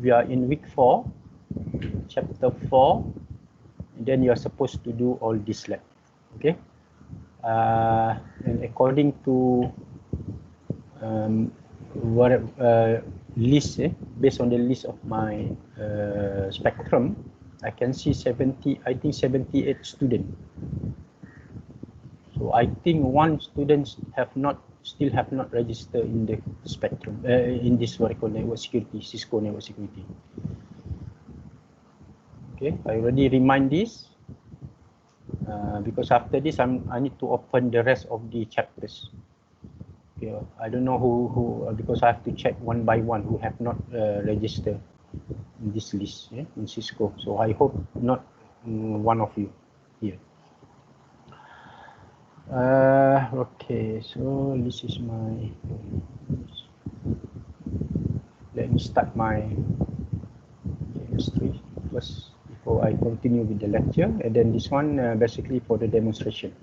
we are in week 4, chapter 4, and then you are supposed to do all this lab. Okay, and according to what list, based on the list of my spectrum, I can see 78 students. So I think one student still have not registered in the spectrum, in this what I call network security, Cisco network security. Okay, I already remind this because after this I need to open the rest of the chapters. Okay, I don't know who because I have to check one by one who have not registered in this list, in Cisco. So I hope not one of you here. Okay, so this is my, let me start my chemistry first before I continue with the lecture, and then this one basically for the demonstration.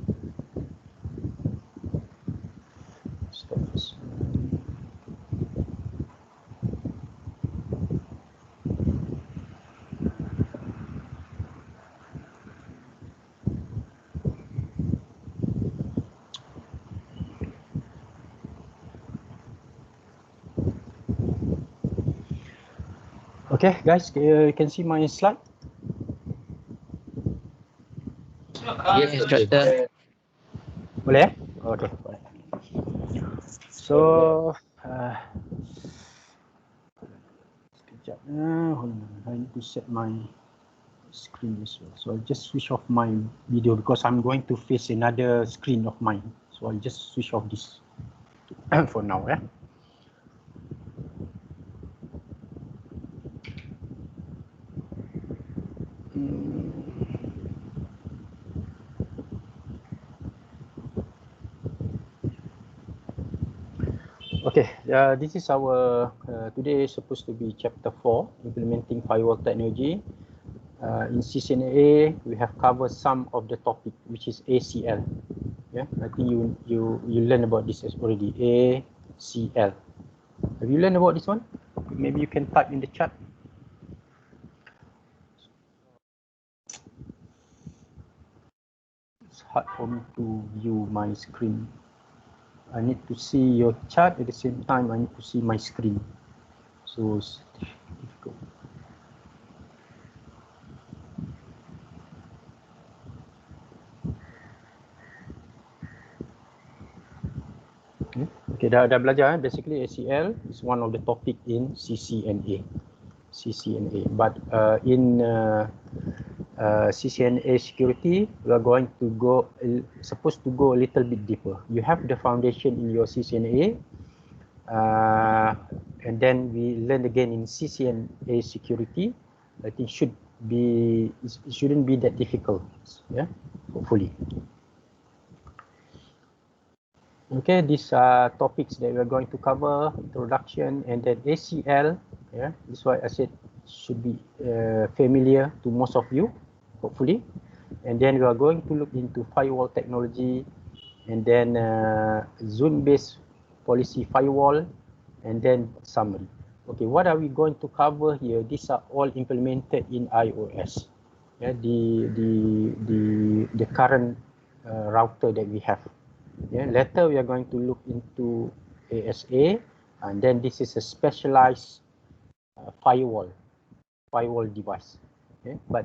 Stop this. Okay, guys, you can see my slide. Yes, instructor. Boleh? Okay. So, sekejap. Hold on. I need to set my screen as well. So I'll just switch off my video because I'm going to face another screen of mine. So I'll just switch off this for now. Okay, this is our today is supposed to be chapter 4, implementing firewall technology. In CCNA, we have covered some of the topic, which is ACL. Yeah, I think you learned about this already. ACL. Have you learned about this one? Maybe you can type in the chat. It's hard for me to view my screen. I need to see your chat at the same time. I need to see my screen. So it's difficult. Okay, dah belajar. Basically, ACL is one of the topic in CCNA. But in CCNA security, we are going to go, supposed to go a little bit deeper. You have the foundation in your CCNA, and then we learn again in CCNA security. I think it shouldn't be that difficult. Yeah, hopefully. Okay, these are topics that we are going to cover: introduction, and then ACL. Yeah, this is why I said should be familiar to most of you, hopefully. And then we are going to look into firewall technology, and then zone-based policy firewall, and then summary. Okay, what are we going to cover here? These are all implemented in iOS. Yeah, the current router that we have. Yeah, later we are going to look into ASA, and then this is a specialized firewall device. Okay, but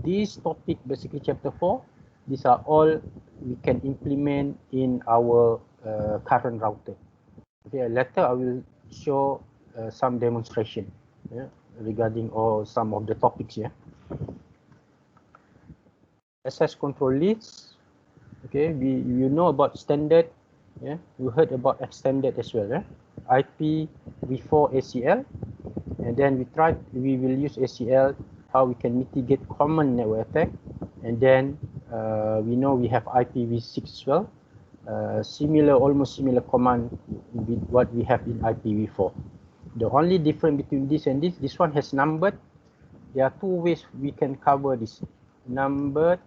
this topic, basically chapter 4, these are all we can implement in our current router. Okay, later I will show some demonstration, yeah, regarding all some of the topics here. Access control list. Okay, you know about standard, yeah, you heard about extended as well, IPv4 ACL, and then we will use ACL, how we can mitigate common network attack, and then we know we have IPv6 as well, almost similar command with what we have in IPv4. The only difference between this and this one has numbered. There are two ways we can cover this: numbered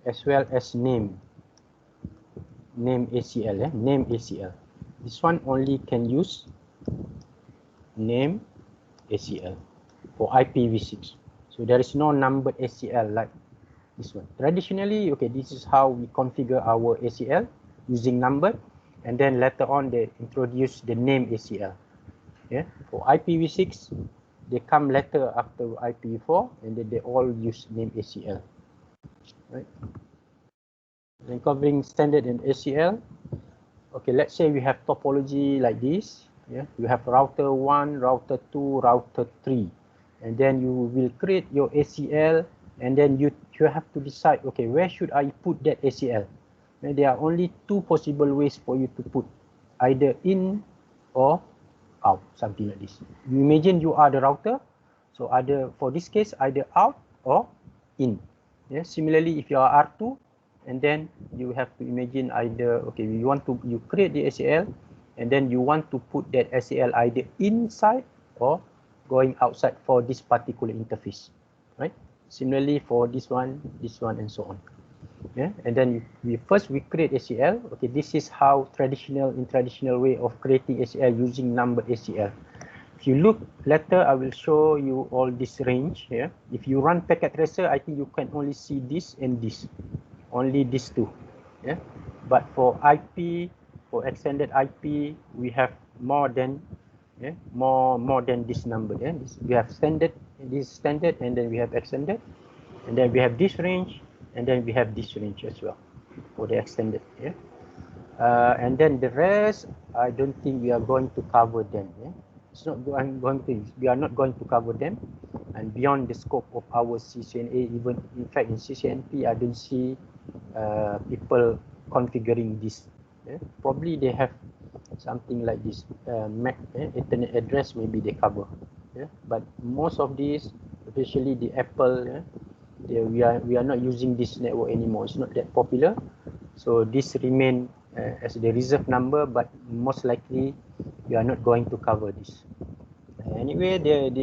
as well as name ACL. Name ACL. This one only can use name ACL for IPv6. So there is no numbered ACL like this one. Traditionally, okay, this is how we configure our ACL using number, and then later on they introduce the name ACL. Yeah, for IPv6, they come later after IPv4, and then they all use name ACL. Right. And covering standard and ACL. Okay, let's say we have topology like this. Yeah, you have router 1, router 2, router 3, and then you will create your ACL, and then you have to decide, okay, where should I put that ACL? And there are only two possible ways for you to put, either in or out, something like this. You imagine you are the router, so either, for this case, either out or in. Yeah, similarly, if you are R2, and then you have to imagine either, okay, you create the ACL, and then you want to put that ACL either inside or going outside for this particular interface, right? Similarly for this one, and so on. Yeah, and then we create ACL. Okay, this is how in traditional way of creating ACL using number ACL. If you look later, I will show you all this range here. If you run packet tracer, I think you can only see this and this, only these two. Yeah, but for IP, for extended IP, we have more than this number. Yeah, we have standard, this standard, and then we have extended, and then we have this range, and then we have this range as well for the extended. Yeah, and then the rest, I don't think we are going to cover them. Yeah, it's not going to. We are not going to cover them, and beyond the scope of our CCNA. Even in fact in CCNP, I don't see people configuring this. Yeah? Probably they have something like this MAC Ethernet address, maybe they cover. Yeah? But most of these, especially the Apple, we are not using this network anymore. It's not that popular, so this remain as the reserve number, but most likely we are not going to cover this. Anyway,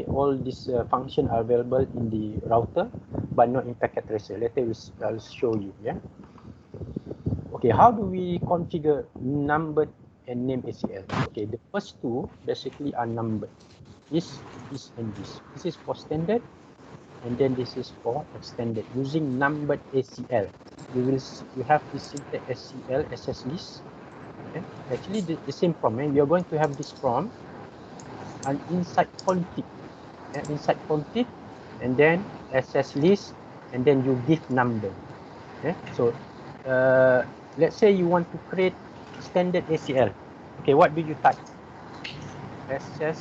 all these functions are available in the router, but not in packet tracer. Later I'll show you. Yeah. Okay, how do we configure numbered and name ACL? Okay, the first two basically are numbered. This and this. This is for standard, and then this is for extended. Using numbered ACL, you have this syntax SCL SS list. Okay? Actually, the same prompt. We are going to have this prompt, and inside config, and then SS list, and then you give number. Okay, so let's say you want to create standard ACL. Okay, what do you type? SS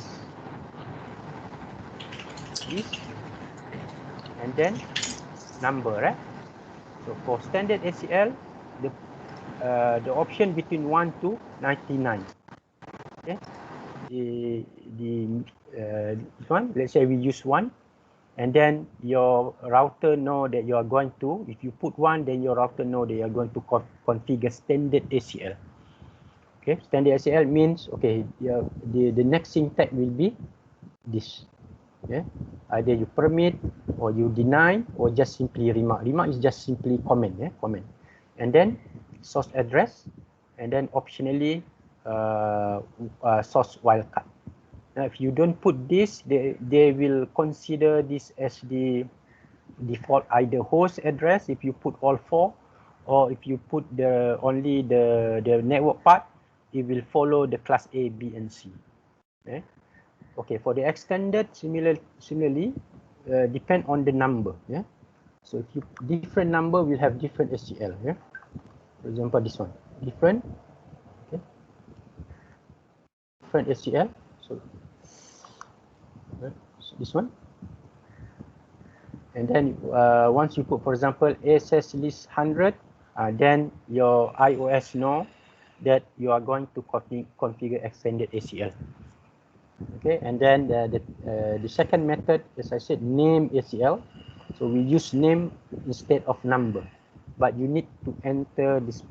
list, and then number, right? So for standard ACL, the option between 1 to 99. Okay, this one, let's say we use 1, and then your router know that you are going to, if you put 1, then your router know that you are going to configure standard ACL. Okay, standard ACL means, okay, the next syntax will be this. Yeah, either you permit or you deny or just simply remark. Remark is just simply comment. Yeah, comment, and then source address, and then optionally source wildcard. Now, if you don't put this, they will consider this as the default either host address if you put all 4, or if you put only the network part, it will follow the class A, B, and C. Okay. Okay, for the extended, similarly, depend on the number. Yeah. So if different number will have different ACL. Yeah. For example, this one different. Okay. Different ACL. So this one, and then once you put, for example, SS list 100, then your iOS know that you are going to configure extended ACL. Okay, and then the second method, as I said, name ACL. So we use name instead of number, but you need to enter this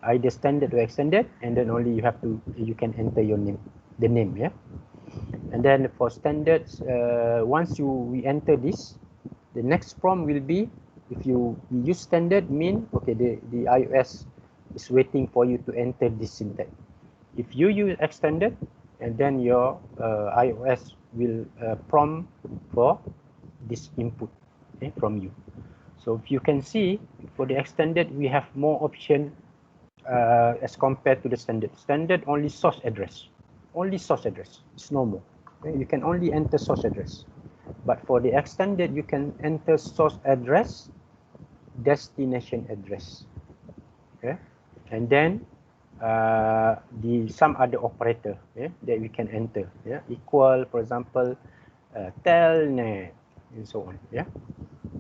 either standard or extended, and then only you can enter your name, the name. Yeah. And then for standards, once we enter this, the next prompt will be, if you use standard, mean, okay, the iOS is waiting for you to enter this syntax. If you use extended, and then your iOS will prompt for this input, okay, from you. So if you can see, for the extended, we have more option as compared to the standard. Standard only source address. Only source address. It's no more. Okay? You can only enter source address. But for the extended, you can enter source address, destination address. Okay? And then some other operator, yeah, that we can enter. Yeah? Equal, for example, telnet, and so on. Yeah.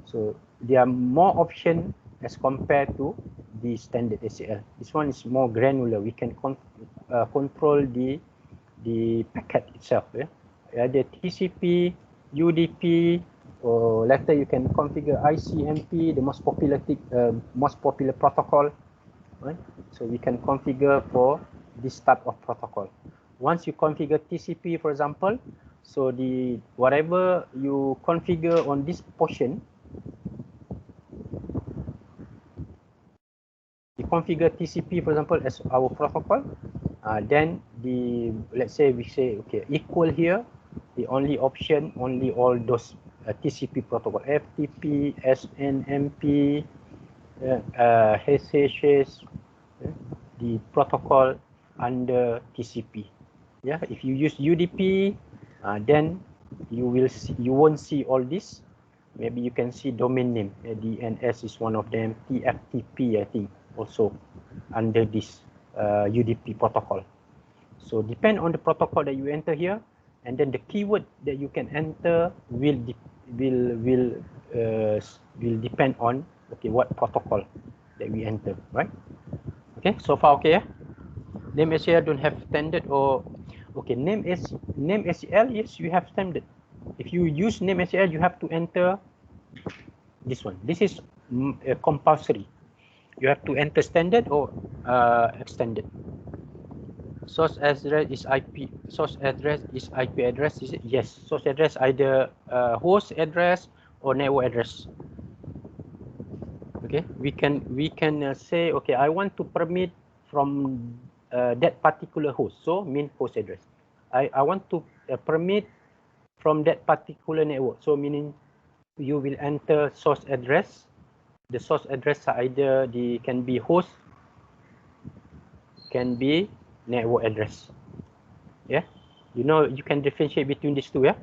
So there are more options as compared to the standard ACL. This one is more granular. We can control the packet itself. Yeah, the TCP, UDP, or later you can configure ICMP, the most popular protocol. Right? So we can configure for this type of protocol. Once you configure TCP, for example, so the whatever you configure on this portion, you configure TCP, for example, as our protocol, then let's say we say, okay, equal here, the only option, only all those TCP protocol, FTP, SNMP, SSH, the protocol under TCP. Yeah, if you use UDP, then you won't see all this. Maybe you can see domain name. DNS is one of them. TFTP, I think, also under this UDP protocol. So depend on the protocol that you enter here, and then the keyword that you can enter will depend on, okay, what protocol that we enter, right? Okay, so far okay. Yeah? Name ACL don't have standard, or okay, name ACL, yes, you have standard. If you use name ACL, you have to enter this one. This is compulsory. You have to enter standard or extended. Source address is IP. Source address is IP address. Is it? Yes. Source address either host address or network address. Okay. We can say, okay, I want to permit from that particular host. So mean host address. I want to permit from that particular network. So meaning you will enter source address. The source address either can be host, can be network address. Yeah, you know, you can differentiate between these two. Yeah,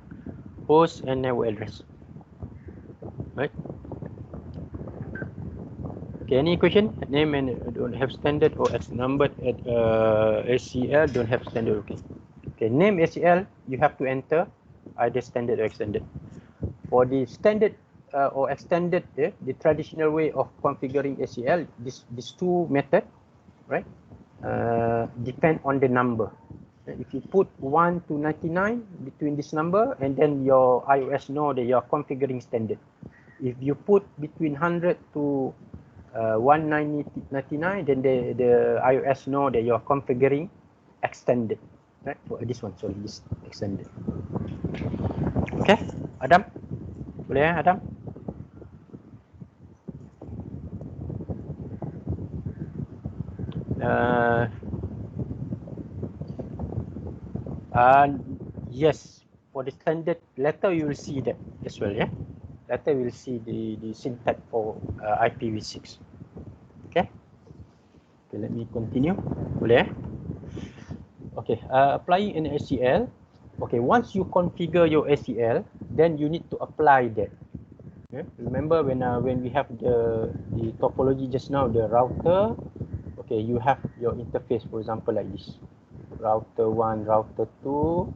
host and network address. Right. Okay, any question? Name and don't have standard, or X numbered at ACL don't have standard. Okay. Okay, name ACL you have to enter either standard or extended. For the standard or extended, the traditional way of configuring ACL, these two methods, right, depend on the number. If you put 1 to 99 between this number, and then your iOS know that you're configuring standard. If you put between 100 to 199, then the iOS know that you're configuring extended. Right? For this one, sorry, this extended. Okay, Adam? Boleh ya, Adam? Yes, for the standard, later you will see that as well, yeah? Later we will see the syntax for IPv6. Okay? Okay, let me continue. Boleh ya? Okay, applying an ACL. Okay, once you configure your ACL, then you need to apply that. Okay? Remember when we have the topology just now, the router. Okay, you have your interface, for example, like this. Router 1, router 2.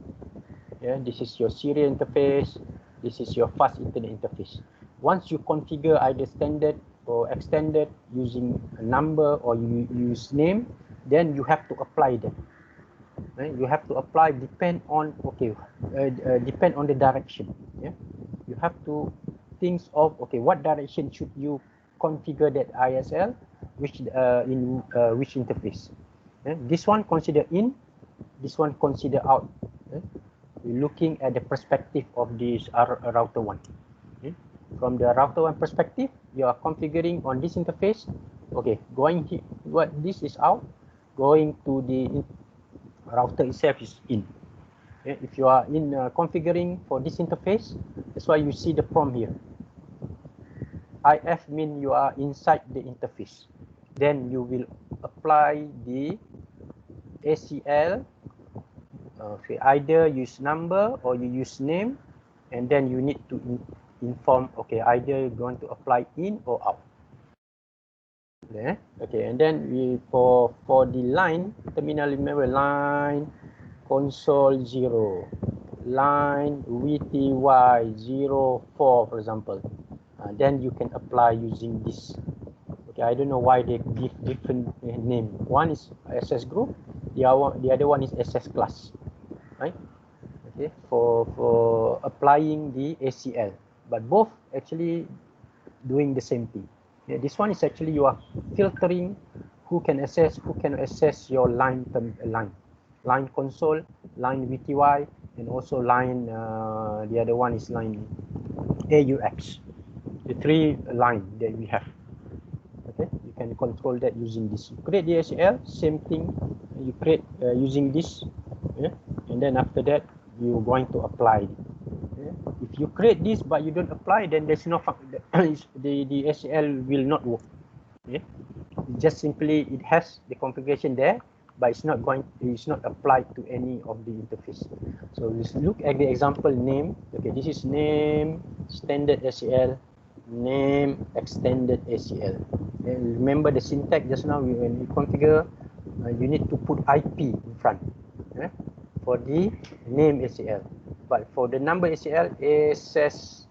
Yeah, this is your serial interface. This is your fast internet interface. Once you configure either standard or extended using a number, or you use name, then you have to apply them. Right? You have to apply depend on depend on the direction. Yeah, you have to think of, okay, what direction should you configure that ISL, which which interface. Yeah? This one consider in, this one consider out. Yeah? We're looking at the perspective of this router 1. Okay? From the router 1 perspective, you are configuring on this interface. Okay, going here, what this is out, going to the router itself is in. Okay? If you are in configuring for this interface, that's why you see the prompt here. IF mean you are inside the interface. Then you will apply the ACL. Okay, either use number or you use name, and then you need to inform, okay, either you're going to apply in or out. Yeah. Okay, and then for the line terminal, remember line console 0, line VTY04, for example. Then you can apply using this. Okay, I don't know why they give different name. One is SS group, the other one is SS class, right? Okay, for applying the ACL, but both actually doing the same thing. Yeah, this one is actually you are filtering who can access your line console, line VTY, and also line the other one is line AUX. The three line that we have. Okay, you can control that using this. You create the ACL, same thing. You create using this, yeah? And then after that you're going to apply. Yeah? If you create this but you don't apply, then there's no the ACL will not work. Yeah? Just simply it has the configuration there, but it's not applied to any of the interface. So let's look at the example name. Okay, this is name standard ACL, name extended ACL. And remember the syntax just now when you configure, you need to put IP in front, for the name ACL. But for the number ACL, access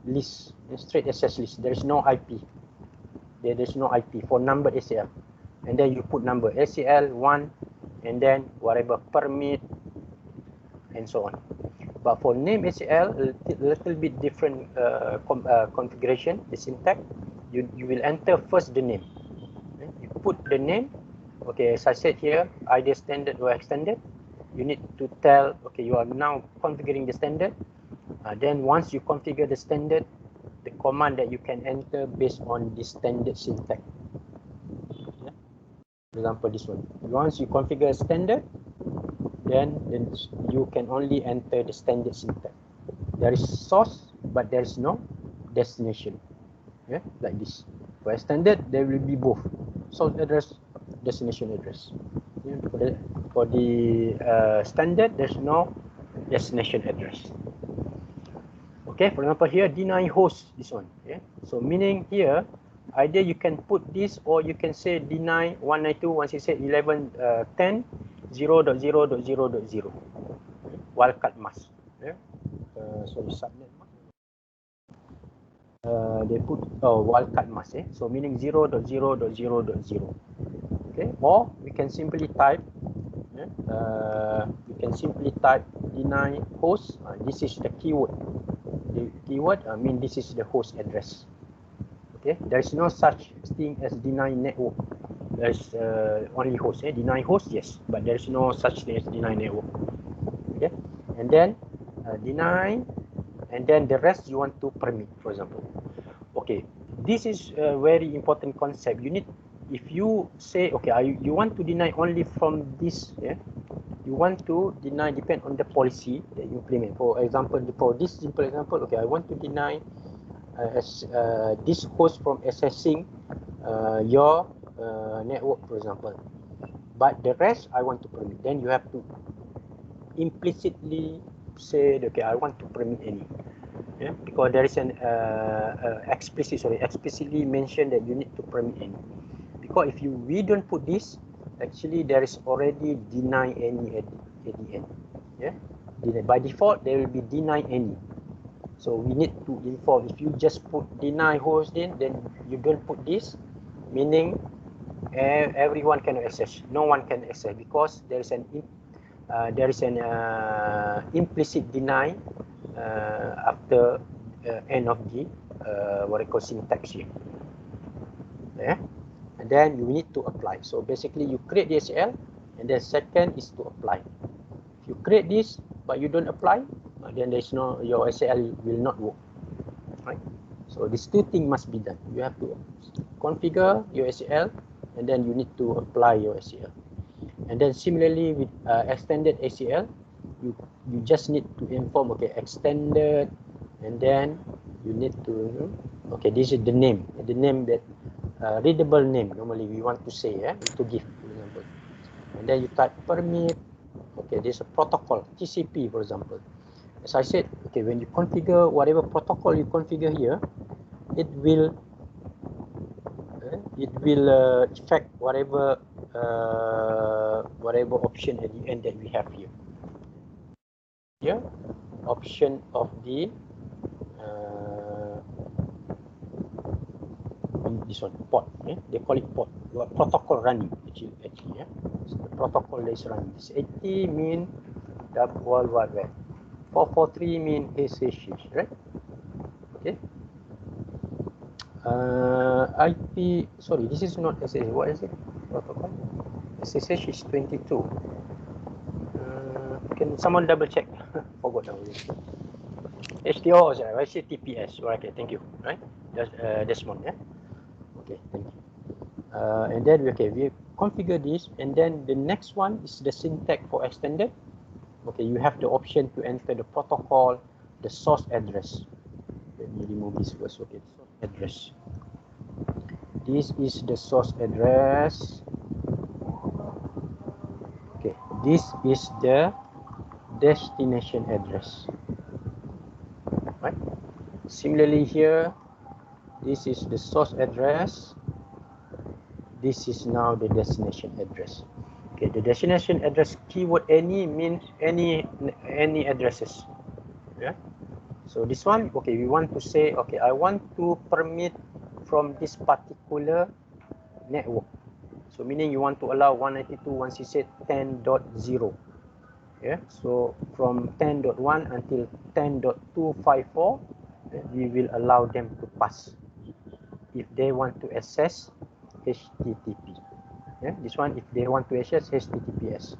list, straight access list, there is no IP. There's no IP for number ACL. And then you put number ACL 1, and then whatever permit, and so on. But for name ACL, a little bit different configuration, the syntax. You will enter first the name. Okay? You put the name. Okay, as I said here, either standard or extended. You need to tell, okay, you are now configuring the standard. Then once you configure the standard, the command that you can enter based on the standard syntax. Yeah? For example, this one. Once you configure standard, then you can only enter the standard syntax. There is source, but there is no destination. Yeah, like this. For standard, there will be both source address, destination address. Yeah, for the standard, there's no destination address. Okay, for example here, deny host, this one. Yeah, so meaning here, either you can put this or you can say deny 192.168.11.10 0.0.0.0 wildcard mask. Yeah, sorry, subnet mask. They put wildcard mask, so meaning 0.0.0.0. Okay, or we can simply type. You can simply type deny host. This is the keyword. The keyword mean this is the host address. Okay, there is no such thing as deny network. There's only host. Deny host, yes, but there is no such thing as deny network. Okay, and then deny, and then the rest you want to permit, for example. Okay, this is a very important concept. You need, if you say, okay, you want to deny only from this, you want to deny depend on the policy that you implement. For example, for this simple example, okay, I want to deny this host from accessing your network, for example. But the rest I want to permit. Then you have to implicitly say, okay, I want to permit any. Yeah, because there is an explicitly mentioned that you need to permit any. Because if we don't put this, actually there is already deny any at the end. Yeah, by default there will be deny any. So we need to inform. If you just put deny host in, then you don't put this, meaning everyone can access. No one can access because there is an implicit deny after end of the what I call syntax here. Yeah, and then you need to apply. So basically, you create the ACL, and then second is to apply. If you create this but you don't apply, then there's no, your ACL will not work. Right? So these two things must be done. You have to configure your ACL, and then you need to apply your ACL. And then similarly with extended ACL, you just need to inform, okay, extended, and then you need to, okay, this is the name that readable name normally we want to say, to give, for example. And then you type permit, okay, there's a protocol, TCP, for example. As I said, okay, when you configure whatever protocol you configure here, it will affect whatever option at the end that we have here. Here, option of the this one, port. They call it port. Protocol running actually. So the protocol that is running. This 80 mean the World Wide Web. 443 mean SSH, right? Okay. IP, sorry, this is not SSH. What is it? Protocol. SSH is 22. Can someone double check? Forgot now. HTTP, I say TPS. Okay, thank you. Right? Desmond, yeah. Okay, thank you. And then we configure this, and then the next one is the syntax for extended. Okay, you have the option to enter the protocol, the source address. Let me remove this first. Okay, source address. This is the source address. Okay, this is the destination address. Right. Similarly here, this is the source address. This is now the destination address. Okay, the destination address keyword any means any addresses. Yeah. So this one, okay, we want to say, okay, I want to permit from this particular network. So meaning you want to allow 192.168.10.0. Yeah. So from 10.1 until 10.254, we will allow them to pass if they want to access HTTP. Yeah, this one if they want to access HTTPS.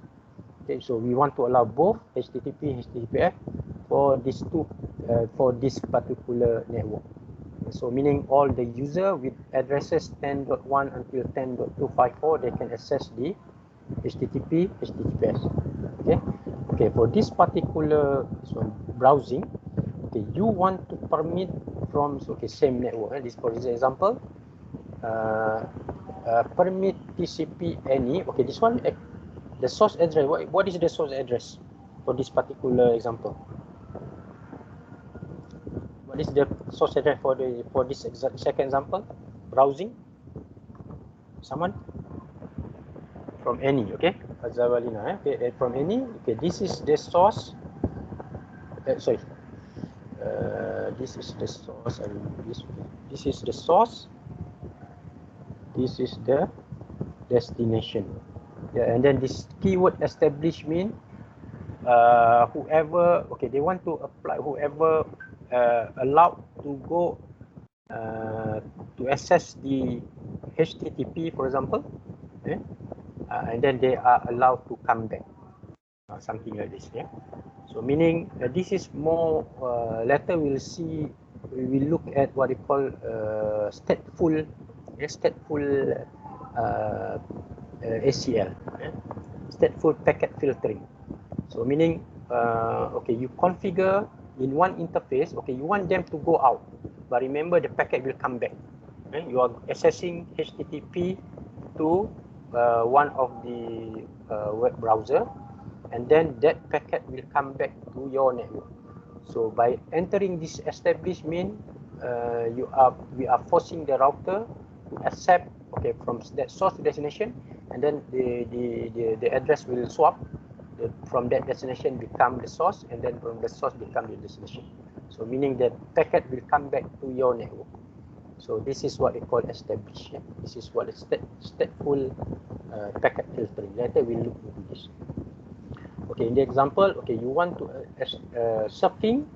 Okay, so we want to allow both HTTP, HTTPS for these two, for this particular network. So meaning all the user with addresses 10.1 until 10.254, they can access the HTTP, HTTPS. Okay, okay. For this particular browsing, okay, you want to permit from same network. This for example. Permit TCP any. Okay, this one, the source address. What is the source address for this particular example? What is the source address for this second example? Browsing. Someone from any. Okay, Azawalina. Okay, from any. Okay, this is the source. Sorry. This is the source. This is the source. This is the destination. Yeah, and then this keyword establish mean whoever, okay, they want to apply whoever allowed to go to access the HTTP, for example, and then they are allowed to come back, something like this. Yeah. So meaning this is more later we'll see, we will look at what they call stateful ACL, stateful packet filtering. So meaning, okay, you configure in one interface, okay, you want them to go out, but remember the packet will come back. You are accessing HTTP to one of the web browser, and then that packet will come back to your network. So by entering this establishment, we are forcing the router to accept, okay, from that source to destination, and then the address will swap. From that destination become the source, and then from the source become the destination. So meaning that packet will come back to your network. So this is what we call establish. Yeah? This is what is stateful packet filtering. Later we'll look into this. Okay, in the example, okay, you want to surfing,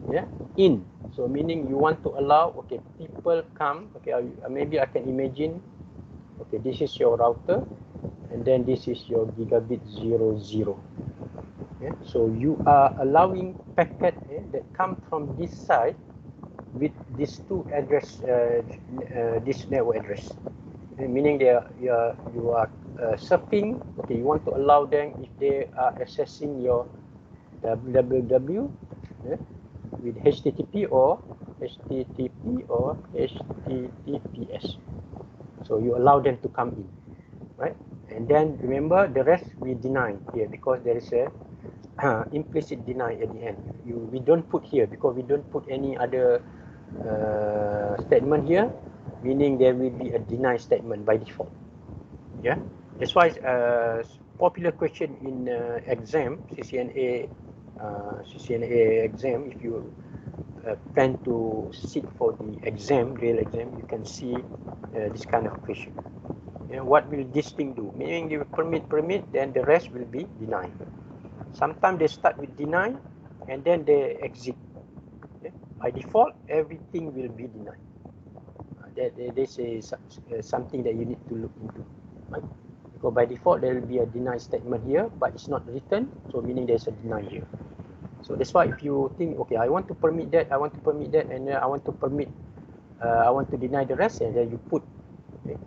yeah, in. So meaning you want to allow, okay, people come. Okay, maybe I can imagine. Okay, this is your router, and then this is your gigabit 00. Yeah, so you are allowing packet that come from this side with these two address, this network address. Meaning you are surfing. Okay, you want to allow them if they are accessing your www, with HTTP or HTTPS. So you allow them to come in, right? And then remember the rest we deny here because there is a implicit deny at the end. We don't put here because we don't put any other statement here, meaning there will be a deny statement by default. Yeah, that's why popular question in exam, CCNA exam, if you plan to sit for the exam, real exam, you can see this kind of question. Yeah, what will this thing do? Meaning you permit, then the rest will be denied. Sometimes they start with deny and then they exit. Okay? By default, everything will be denied. This is something that you need to look into. Right? Because by default, there will be a deny statement here, but it's not written, so meaning there's a deny here. So that's why if you think, okay, I want to permit that, I want to permit that, and I want to permit, I want to deny the rest, and then you put, okay,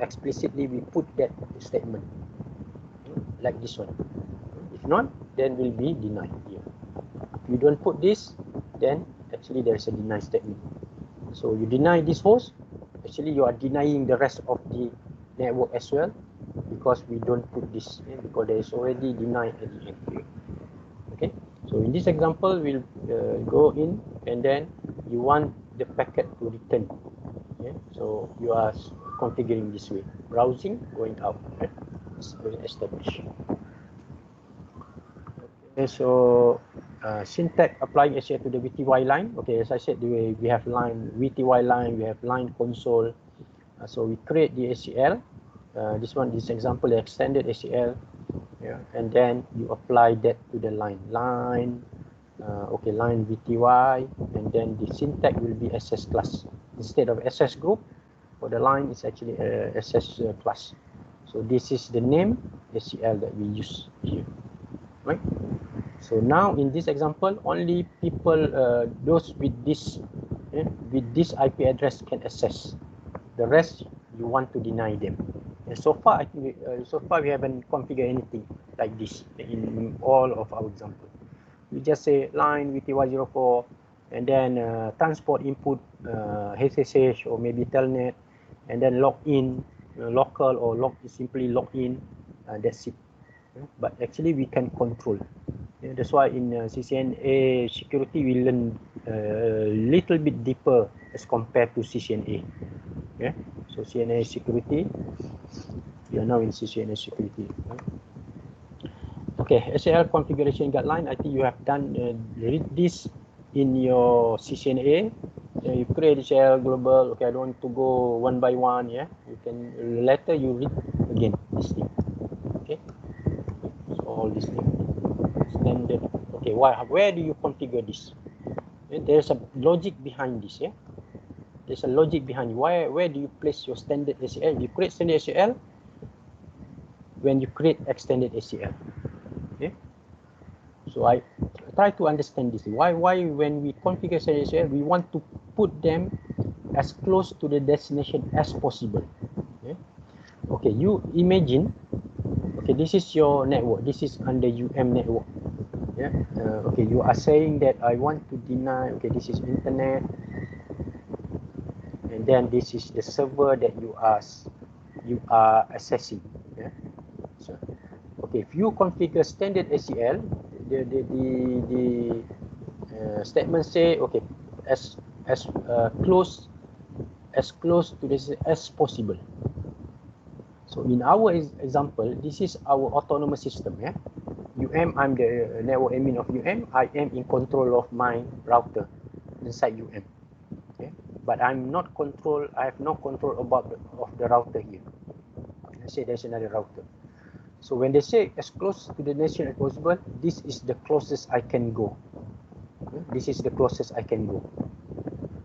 explicitly we put that statement, like this one. If not, then will be denied here. If you don't put this, then actually there is a deny statement. So you deny this host, actually you are denying the rest of the network as well, because we don't put this, because there is already denied at the end here. Okay, so in this example, we'll go in and then you want the packet to return. Okay, so you are configuring this way, browsing, going out, right? It's established. Okay, so syntax applying ACL to the VTY line. Okay, as I said, we have line VTY line, we have line console. So we create the ACL. This example, the extended ACL. Yeah, and then you apply that to the line. Line VTY, and then the syntax will be SS class instead of SS group. For the line, it's actually SS class. So this is the name ACL that we use here, right? So now in this example, only people, those with this IP address can access. The rest you want to deny them. And so far, I think we haven't configured anything like this in all of our examples. We just say line VTY04 and then transport input SSH or maybe telnet, and then log in local or simply log in. That's it. But actually we can control. That's why in CCNA security we learn a little bit deeper as compared to CCNA. Okay, so CCNA security. We are now in CCNA security. Okay, ACL configuration guideline. I think you have done read this in your CCNA. You create ACL global. Okay, I don't want to go one by one. Yeah, you can later you read again this thing. Okay, so all this thing standard. Okay, where do you configure this? There's a logic behind this. Yeah, there's a logic behind where do you place your standard ACL? You create standard ACL when you create extended ACL. Okay, so I try to understand this. Why when we configure standard ACL, we want to put them as close to the destination as possible. Okay, you imagine, okay, this is your network. This is under network. Yeah. Okay, you are saying that I want to deny. Okay, this is internet, and then this is the server that you are accessing. Yeah. So, okay, if you configure standard ACL, the statement say, okay, as close to this as possible. So in our example, this is our autonomous system. Yeah, I'm the network admin of I am in control of my router inside Okay, but I'm not control. I have no control of the router here. Let's say there's another router. So when they say as close to the nation as possible, this is the closest I can go. Okay? This is the closest I can go.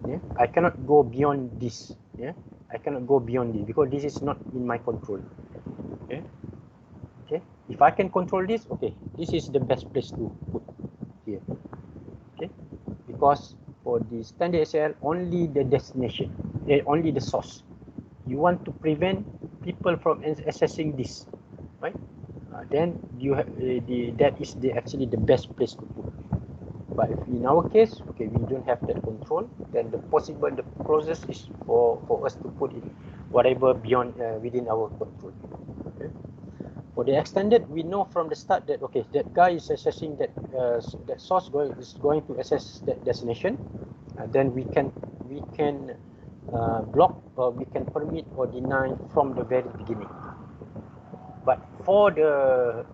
Yeah? I cannot go beyond this. Yeah, I cannot go beyond this because this is not in my control. Okay. Okay. If I can control this, okay, this is the best place to put here. Okay, because for the standard ACL, only the destination, only the source. You want to prevent people from accessing this, right? then you have that is actually the best place to put. But if in our case, okay, we don't have that control, then the closest is for us to put it whatever beyond within our control. Okay. For the extended, we know from the start that okay, that guy is assessing that that source is going to assess that destination, then we can block or we can permit or deny from the very beginning. But for the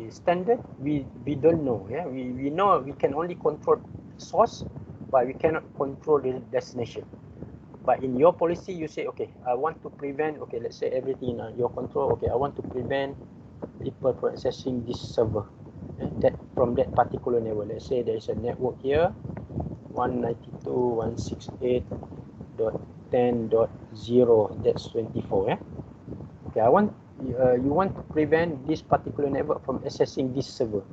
standard, we don't know. Yeah, we know we can only control source, but we cannot control the destination. But in your policy, you say, okay, I want to prevent. Okay, let's say everything in your control. Okay, I want to prevent people from accessing this server. That from that particular network. Let's say there is a network here, 192.168.10.0. That's 24. Yeah. Okay, I want. You want to prevent this particular network from accessing this server.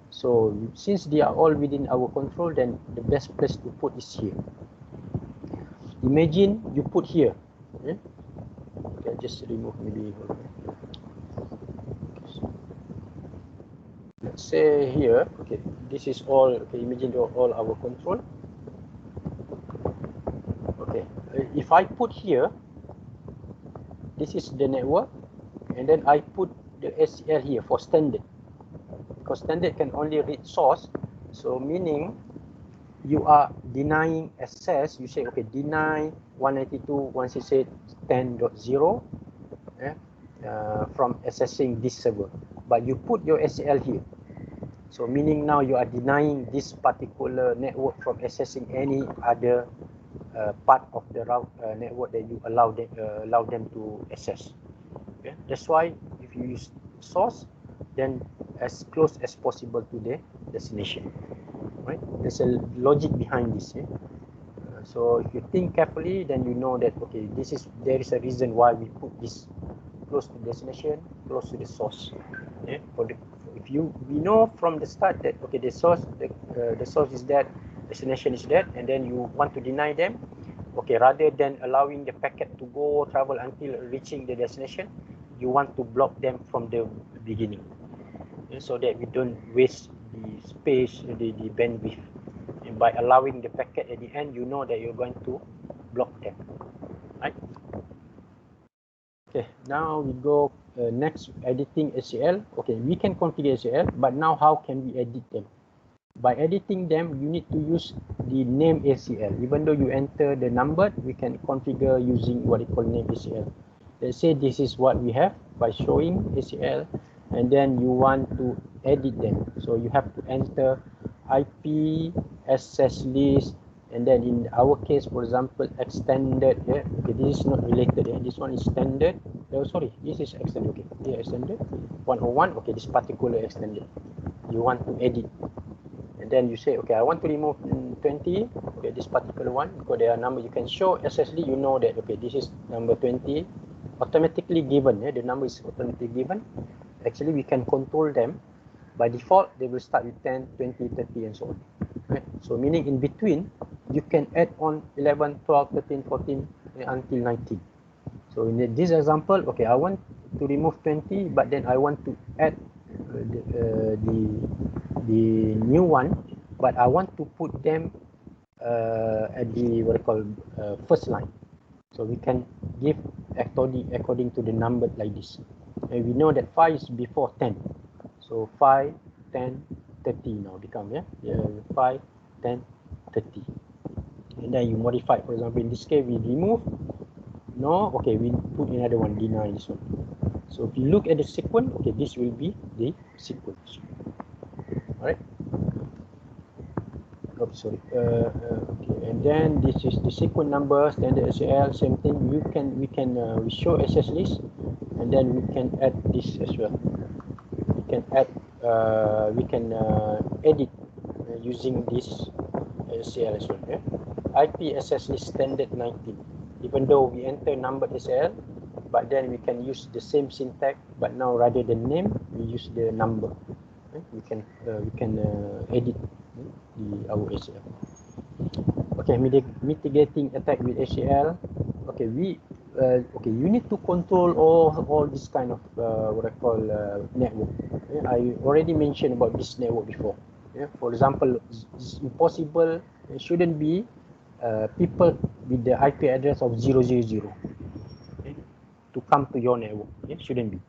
So since they are all within our control, then the best place to put is here. Imagine you put here. Okay, okay, just remove maybe. Let's say here. Okay, this is all. Okay, imagine all our control. Okay, if I put here, this is the network. And then I put the ACL here for standard, because standard can only read source. So meaning you are denying access. You say, okay, deny 192.168.10.0 from accessing this server. But you put your ACL here. So meaning now you are denying this particular network from accessing any other part of the route network that you allow them to access. Okay? That's why if you use source, then as close as possible to the destination. Right? There's a logic behind this. Yeah? So if you think carefully, then you know that okay, there is a reason why we put this close to destination, close to the source. Yeah? We know from the start that okay, the source is that, destination is that, and then you want to deny them. Okay, rather than allowing the packet to travel until reaching the destination, you want to block them from the beginning, so that we don't waste the space, the bandwidth. And by allowing the packet at the end, you know that you're going to block them, right? Okay, now we go next, editing ACL. Okay, we can configure ACL, but now how can we edit them? By editing them, you need to use the name ACL. Even though you enter the number, we can configure using what we call name ACL. Let's say this is what we have by showing ACL, and then you want to edit them. So you have to enter IP, access list, and then in our case, for example, extended. Yeah, okay, this is not related. Yeah, this one is standard. Oh, sorry, this is extended. Okay, here extended 101. Okay, this particular extended. You want to edit. And then you say, okay, I want to remove 20, okay, this particular one, because there are number you can show SSD, you know that, okay, this is number 20, automatically given, the number is automatically given. Actually, we can control them. By default, they will start with 10, 20, 30, and so on. Right? So meaning in between, you can add on 11, 12, 13, 14, until 19. So in this example, okay, I want to remove 20, but then I want to add the new one, but I want to put them at the first line. So we can give according to the number like this. And we know that 5 is before 10. So 5, 10, 30 now become, 5, 10, 30. And then you modify, for example, in this case, we remove. No, okay, we put another one, deny this one. So if you look at the sequence, okay, this will be the sequence. All right. Oh, sorry. Okay, and then this is the sequence number, standard ACL, same thing. We show access list, and then we can add this as well. We can add, edit using this ACL as well. Yeah? IP access list standard 19. Even though we enter numbered ACL, but then we can use the same syntax, but now rather than name, we use the number. Okay? We can edit our ACL. Okay, mitigating attack with ACL. Okay, we okay, you need to control all this kind of what I call network. Yeah, I already mentioned about this network before. Yeah, for example, it's impossible. It shouldn't be people with the IP address of 000, okay, to come to your network. It shouldn't be.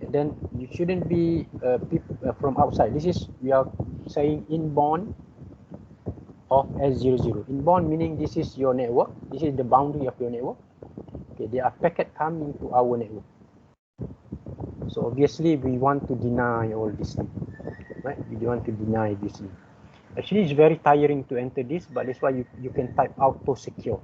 And then you shouldn't be people from outside. This is, we are saying inbound of S00. Inbound meaning this is your network. This is the boundary of your network. Okay, there are packet coming to our network. So obviously we want to deny all this thing, right? We want to deny this thing. Actually, it's very tiring to enter this, but that's why you can type auto secure.